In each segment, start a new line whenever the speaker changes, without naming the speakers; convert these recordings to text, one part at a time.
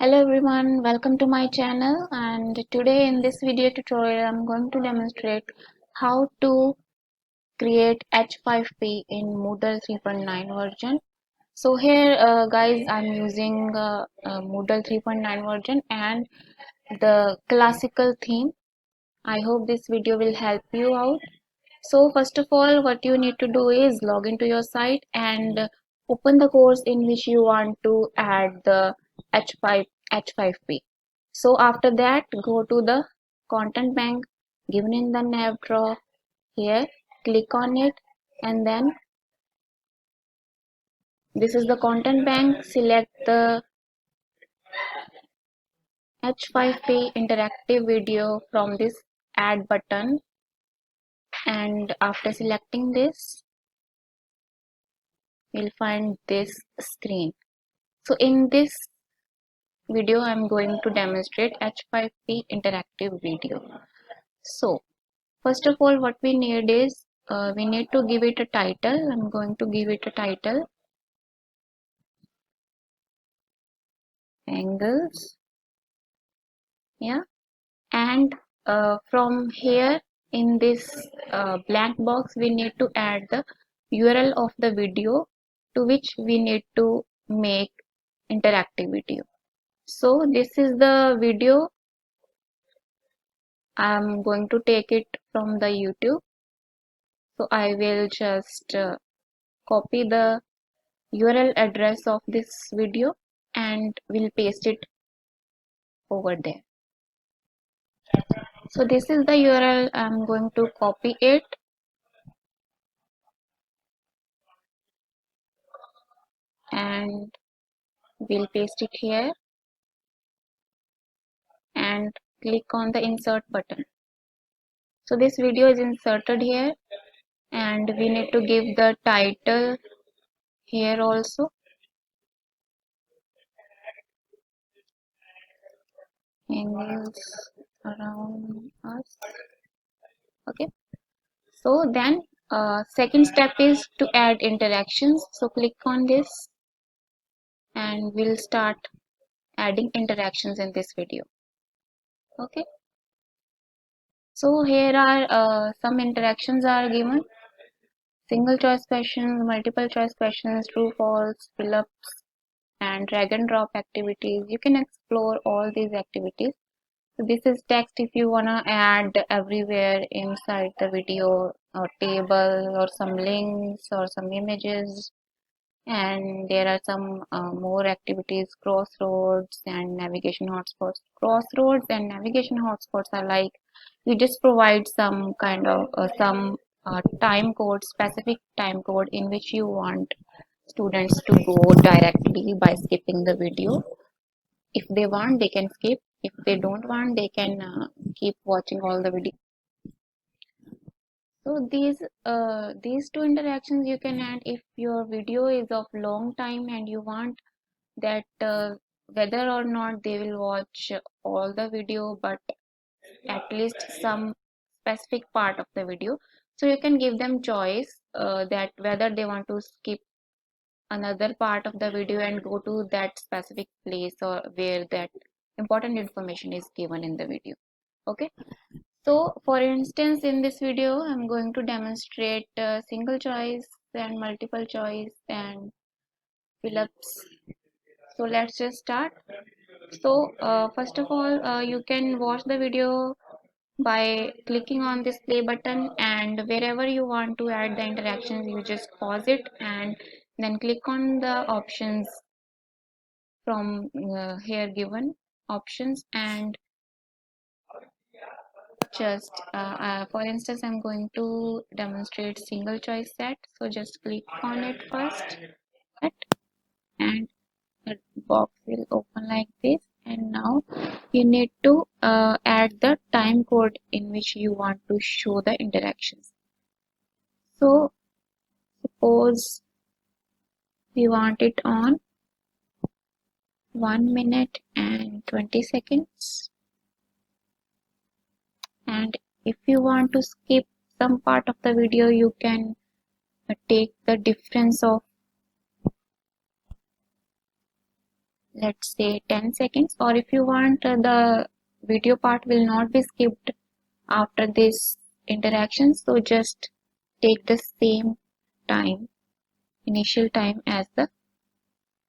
Hello everyone, welcome to my channel, and today in this video tutorial I'm going to demonstrate how to create H5P in Moodle 3.9 version. So here guys, I'm using Moodle 3.9 version and the classical theme. I hope this video will help you out. So first of all, what you need to do is log into your site and open the course in which you want to add the H5P. So after that, go to the content bank given in the nav drawer here, click on it, and then this is the content bank. Select the H5P interactive video from this add button, and after selecting this, you'll find this screen. So in this video I'm going to demonstrate H5P interactive video. So first of all, what we need is we need to give it a title. I'm going to give it a title, angles, yeah, and from here in this blank box we need to add the URL of the video to which we need to make interactive video. So this is the video. I'm going to take it from the YouTube. So I will just copy the URL address of this video and will paste it over there. So this is the URL. I'm going to copy it and we'll paste it here and click on the insert button. So this video is inserted here and we need to give the title here also. Angles around us. Okay. So then second step is to add interactions. So click on this and we'll start adding interactions in this video. Okay. So here are some interactions are given. Single choice questions, multiple choice questions, true, false, fill-ups, and drag and drop activities. You can explore all these activities. So this is text if you wanna add everywhere inside the video or table or some links or some images. And there are some more activities, crossroads and navigation hotspots. Crossroads and navigation hotspots are like you just provide some kind of time code, specific time code in which you want students to go directly by skipping the video. If they want, they can skip. If they don't want, they can keep watching all the video. So these two interactions you can add if your video is of long time and you want that whether or not they will watch all the video, but at least some specific part of the video. So you can give them choice that whether they want to skip another part of the video and go to that specific place or where that important information is given in the video. Okay. So for instance, in this video, I'm going to demonstrate single choice and multiple choice and fill-ups. So let's just start. So first of all, you can watch the video by clicking on this play button, and wherever you want to add the interactions, you just pause it and then click on the options from here given options and just for instance I'm going to demonstrate single choice set. So just click on it first and the box will open like this, and now you need to add the time code in which you want to show the interactions. So suppose we want it on 1 minute and 20 seconds, and if you want to skip some part of the video, you can take the difference of let's say 10 seconds, or if you want the video part will not be skipped after this interaction, so just take the same time, initial time as the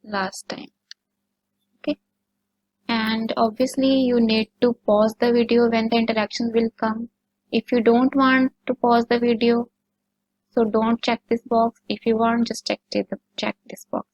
last time. Okay, and obviously you need to pause the video when the interactions will come. If you don't want to pause the video, so don't check this box. If you want, just check this box.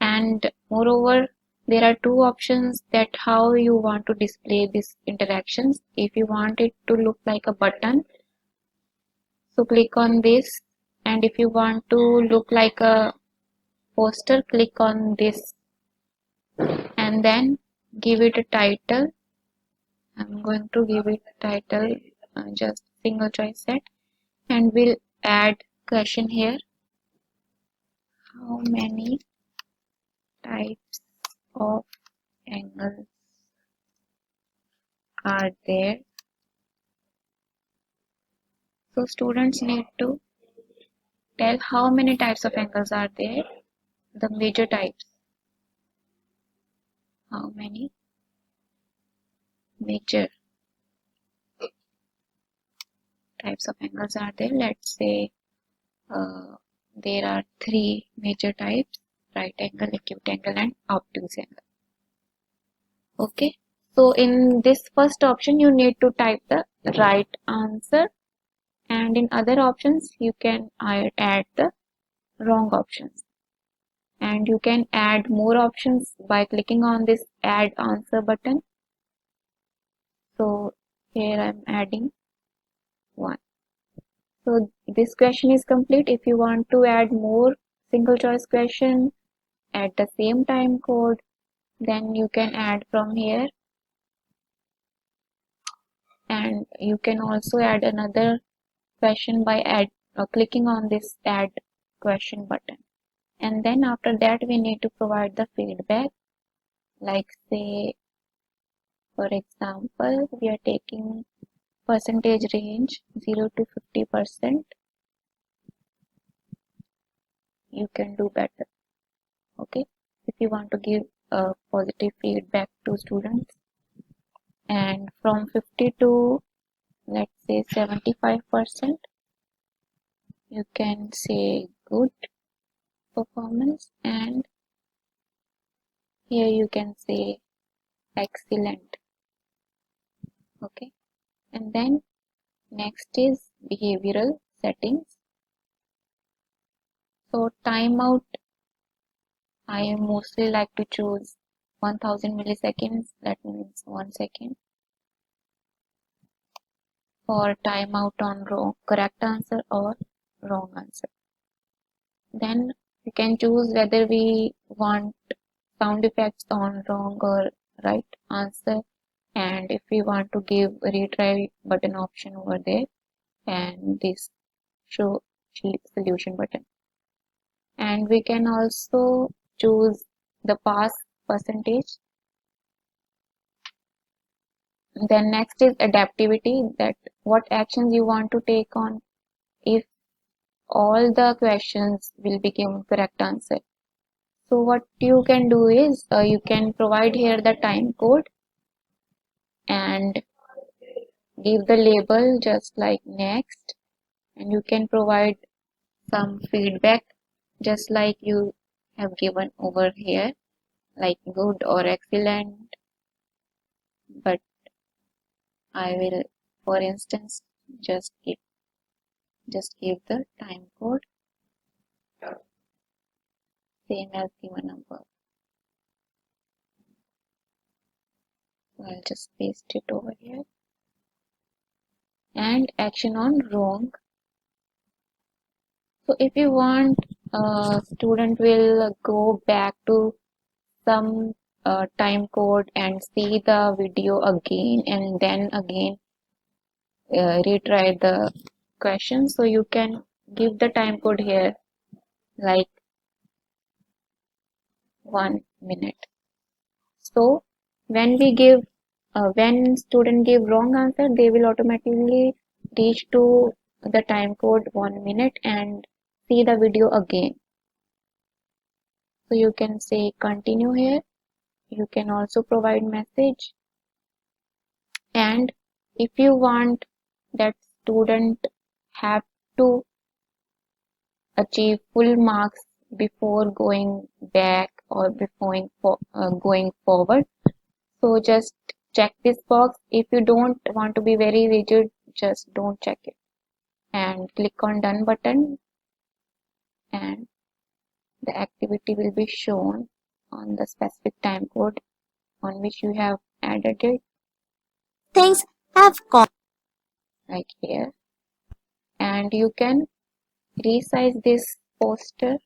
And moreover, there are two options that how you want to display these interactions. If you want it to look like a button, so click on this, and if you want to look like a poster, click on this and then give it a title. I'm going to give it a title, just single choice set, and we'll add question here. How many types of angles are there? So students need to tell how many types of angles are there, the major types. How many major types of angles are there? Let's say there are three major types: right angle, acute angle, and obtuse angle. Okay, so in this first option you need to type the right answer, and in other options you can add the wrong options, and you can add more options by clicking on this add answer button. So here I'm adding one. So this question is complete. If you want to add more single choice question at the same time code, then you can add from here, and you can also add another question by clicking on this add question button. And then after that we need to provide the feedback, like say for example we are taking percentage range 0 to 50%. You can do better. Okay, if you want to give a positive feedback to students, and from 50 to let's say 75%, you can say good performance, and here you can say excellent. Okay, and then next is behavioral settings. So timeout, I mostly like to choose 1000 milliseconds, that means 1 second. For timeout on wrong, correct answer or wrong answer. Then we can choose whether we want sound effects on wrong or right answer, and if we want to give retry button option over there, and this show solution button. And we can also choose the pass percentage. Then next is adaptivity, that what actions you want to take on if all the questions will be given correct answer. So what you can do is you can provide here the time code and give the label just like next, and you can provide some feedback just like you have given over here, like good or excellent, but I will for instance just give the time code same as given number. So I'll just paste it over here. And action on wrong. So if you want, student will go back to some time code and see the video again, and then again retry the question. So you can give the time code here like 1 minute. So when we give when student give wrong answer, they will automatically reach to the time code 1 minute and see the video again. So you can say continue here, you can also provide message. And if you want that student have to achieve full marks before going back or before going forward, so just check this box. If you don't want to be very rigid, just don't check it and click on done button, and the activity will be shown on the specific time code on which you have added it,
Things have gone.
like here. And you can resize this poster.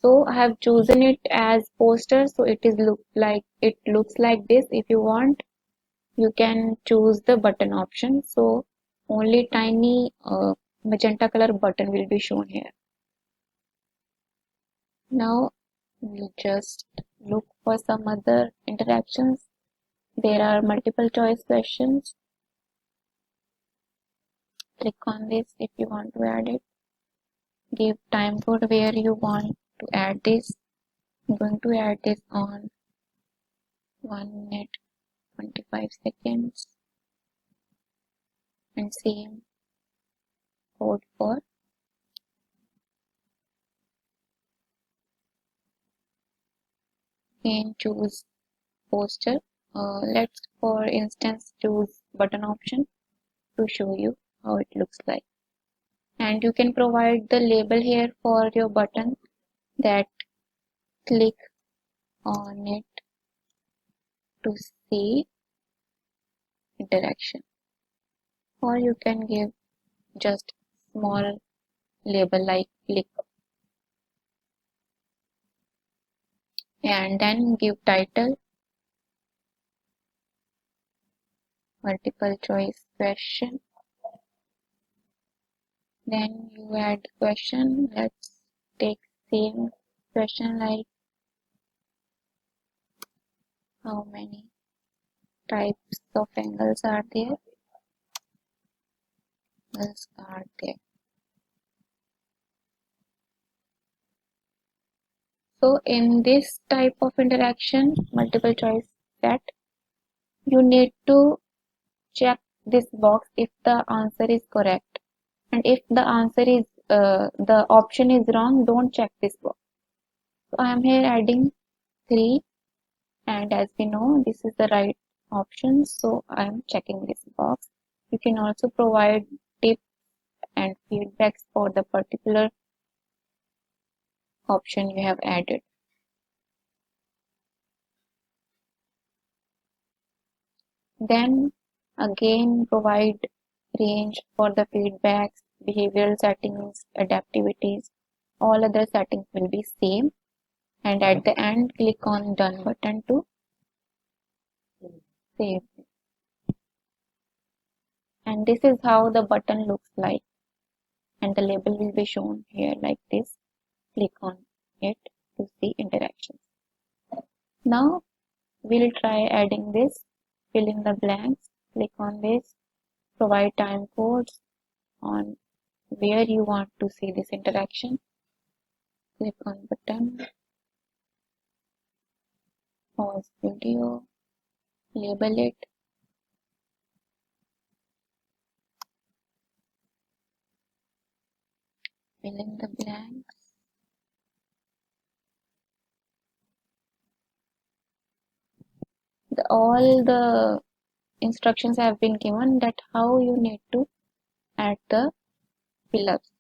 So I have chosen it as poster, so it looks like this. If you want, you can choose the button option, so only tiny magenta color button will be shown here. Now we'll just look for some other interactions. There are multiple choice questions. Click on this if you want to add it. Give time code where you want to add this. I'm going to add this on 1 minute 25 seconds, and same code for again choose poster. Let's for instance choose button option to show you how it looks like. And you can provide the label here for your button, that click on it to see interaction, or you can give just small label like click, and then give title multiple choice question. Then you add question. Let's take same question like how many types of angles are there? Angles are there. So in this type of interaction, multiple choice set, you need to check this box if the answer is correct. And if the answer is the option is wrong, don't check this box. So I am here adding 3, and as we know this is the right option, so I am checking this box. You can also provide tips and feedbacks for the particular option you have added. Then again provide range for the feedbacks, behavioral settings, adaptivities. All other settings will be same, and at the end click on done button to save. And this is how the button looks like, and the label will be shown here like this. Click on it to see interactions. Now we'll try adding this. Fill in the blanks. Click on this. Provide time codes on where you want to see this interaction. Click on button. Pause video. Label it. Fill in the blanks. All the instructions have been given that how you need to add the fill-ups.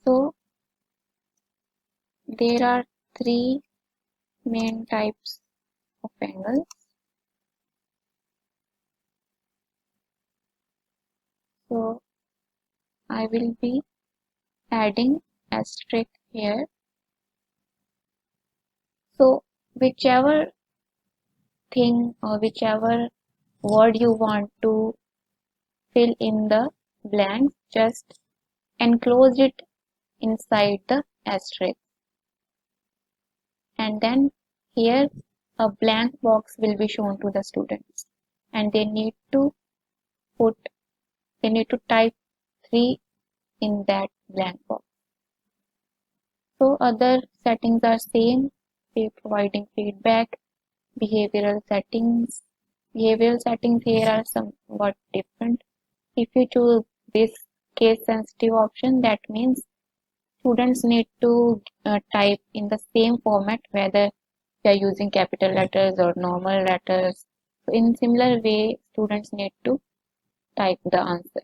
So there are 3 main types of angles. So I will be adding asterisk here. So whichever thing or whichever word you want to fill in the blanks, just enclose it inside the asterisk. And then here a blank box will be shown to the students, and they need to type 3 in that blank box. So other settings are same, providing feedback, behavioral settings. Behavioral settings here are somewhat different. If you choose this case sensitive option, that means students need to type in the same format whether they are using capital letters or normal letters. So in similar way, students need to type the answer.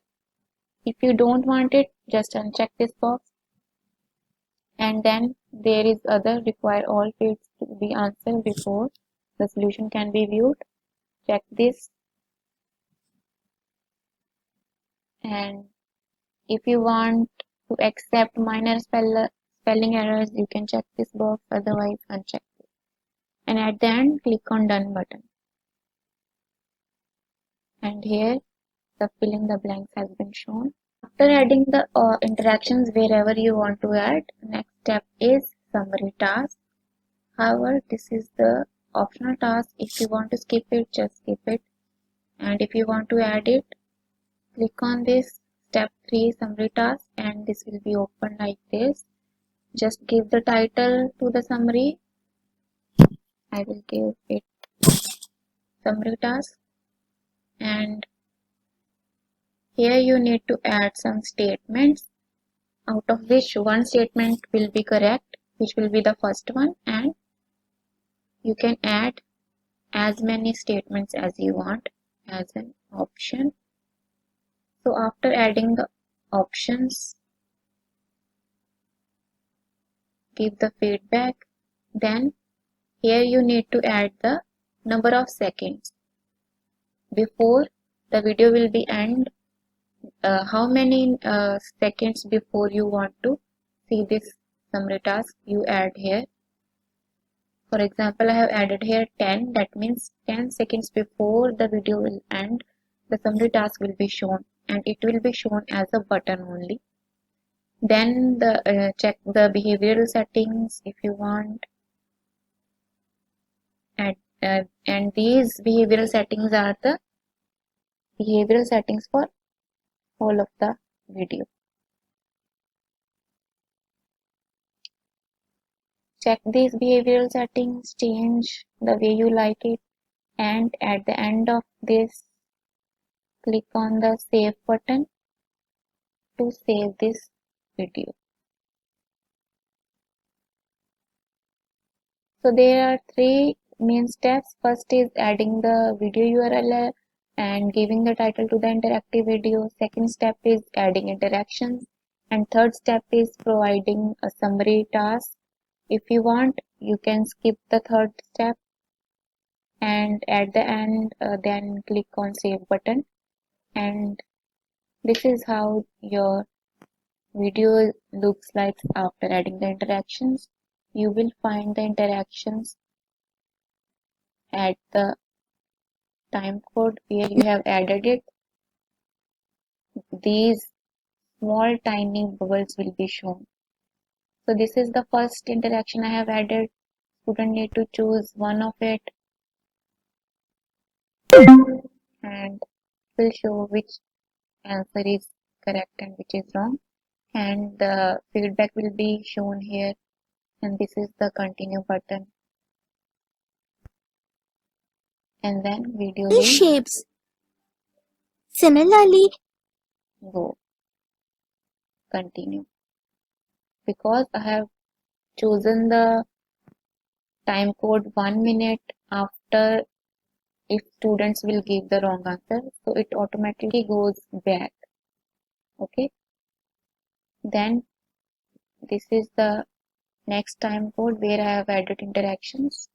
If you don't want it, just uncheck this box, and then there is other require all fields to be answered before the solution can be viewed. Check this, and if you want to accept minor spelling errors, you can check this box, otherwise uncheck it. And at the end, click on done button. And here the fill in the blanks has been shown. After adding the interactions wherever you want to add, next step is summary task. However, this is the optional task. If you want to skip it, just skip it. And if you want to add it, click on this step 3 summary task, and this will be open like this. Just give the title to the summary. I will give it summary task, and here you need to add some statements, out of which one statement will be correct, which will be the first one, and you can add as many statements as you want as an option. So after adding the options, give the feedback. Then here you need to add the number of seconds before the video will be end. How many seconds before you want to see this summary task, you add here. For example, I have added here 10. That means 10 seconds before the video will end, the summary task will be shown, and it will be shown as a button only. Then check the behavioral settings if you want. And these behavioral settings are the behavioral settings for all of the video. Check these behavioral settings, change the way you like it, and at the end of this, click on the save button to save this video. So there are three main steps. First is adding the video URL and giving the title to the interactive video. Second step is adding interactions, and third step is providing a summary task. If you want, you can skip the third step, and at the end then click on save button, and this is how your video looks like after adding the interactions. You will find the interactions at the time code where you have added it. These small tiny bubbles will be shown. So this is the first interaction I have added. Student need to choose one of it, and will show which answer is correct and which is wrong, and the feedback will be shown here, and this is the continue button, and then video will
shapes. Similarly,
go continue. Because I have chosen the time code 1 minute after if students will give the wrong answer, so it automatically goes back. Okay, then this is the next time code where I have added interactions.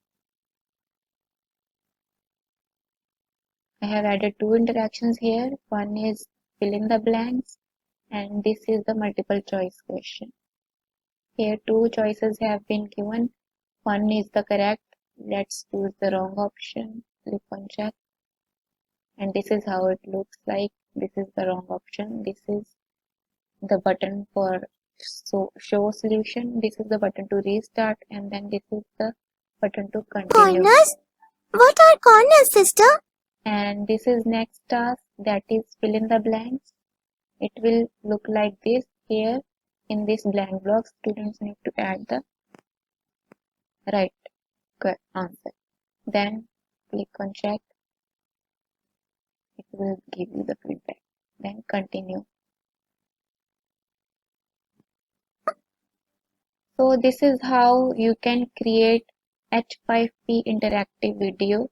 I have added two interactions here. One is fill in the blanks, and this is the multiple choice question. Here two choices have been given. One is the correct. Let's choose the wrong option. Click on check, and this is how it looks like. This is the wrong option. This is the button for show solution. This is the button to restart, and then this is the button to continue.
corners? What are corners, sister?
And this is next task, that is fill in the blanks. It will look like this. Here in this blank block, students need to add the right answer. Then click on check. It will give you the feedback. Then continue. So this is how you can create H5P interactive video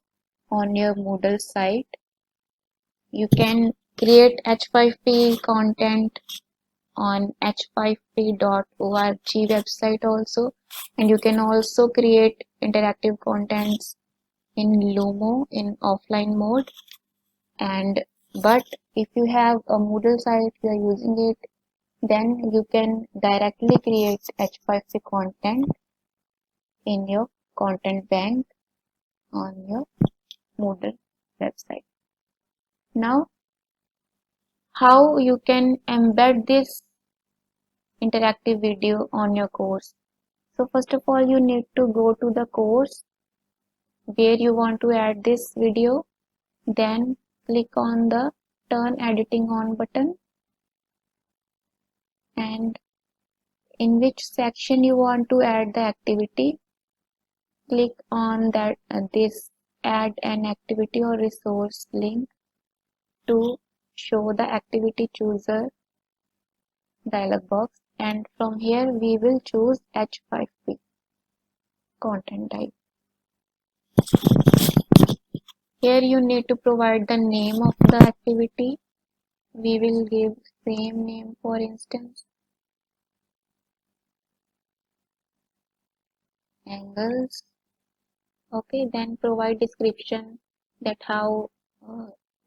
on your Moodle site. You can create H5P content on h5p.org website also, and you can also create interactive contents in Lumo in offline mode. And but if you have a Moodle site, you are using it, then you can directly create H5P content in your content bank on your Moodle website. Now, how you can embed this interactive video on your course? So first of all, you need to go to the course where you want to add this video. Then click on the turn editing on button, and in which section you want to add the activity, click on that this add an activity or resource link to show the activity chooser dialog box, and from here we will choose H5P content type. Here you need to provide the name of the activity. We will give same name, for instance, angles. Okay, then provide description that how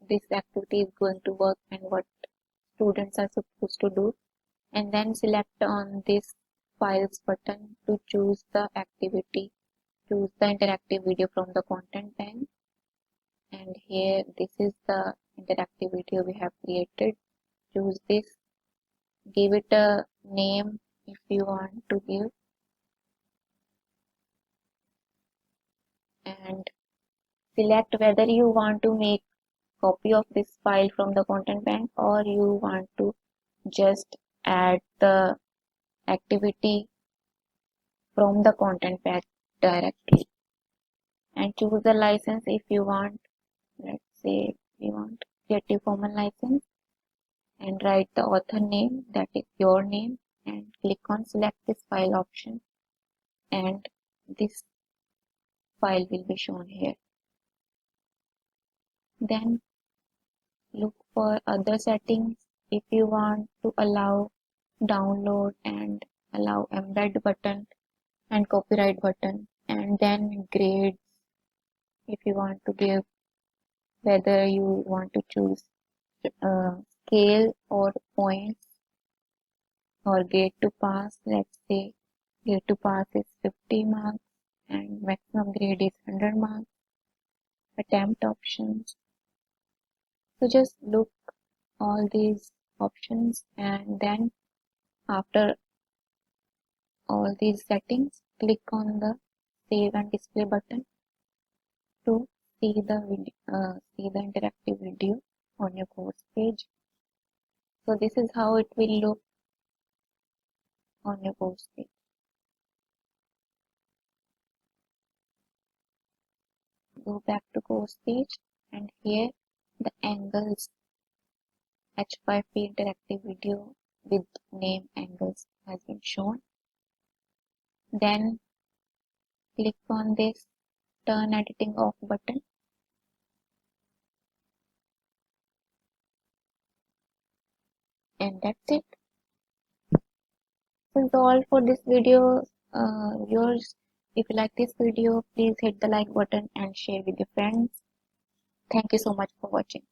this activity is going to work and what students are supposed to do, and then select on this files button to choose the activity, choose the interactive video from the content bank. And here this is the interactive video we have created. Choose this, give it a name if you want to give, and select whether you want to make copy of this file from the content bank or you want to just add the activity from the content bank directly, and choose the license if you want. Let's say we want Creative Commons license, and write the author name, that is your name, and click on select this file option, and this file will be shown here. Then look for other settings. If you want to allow download and allow embed button and copyright button, and then grades, if you want to give whether you want to choose scale or points or grade to pass. Let's say grade to pass is 50 marks and maximum grade is 100 marks. Attempt options. So just look all these options, and then after all these settings, click on the save and display button to see the video, see the interactive video on your course page. So this is how it will look on your course page. Go back to course page, and here the angles H5P interactive video with name angles has been shown. Then click on this turn editing off button, and that's it. This is all for this video, viewers. If you like this video, please hit the like button and share with your friends. Thank you so much for watching.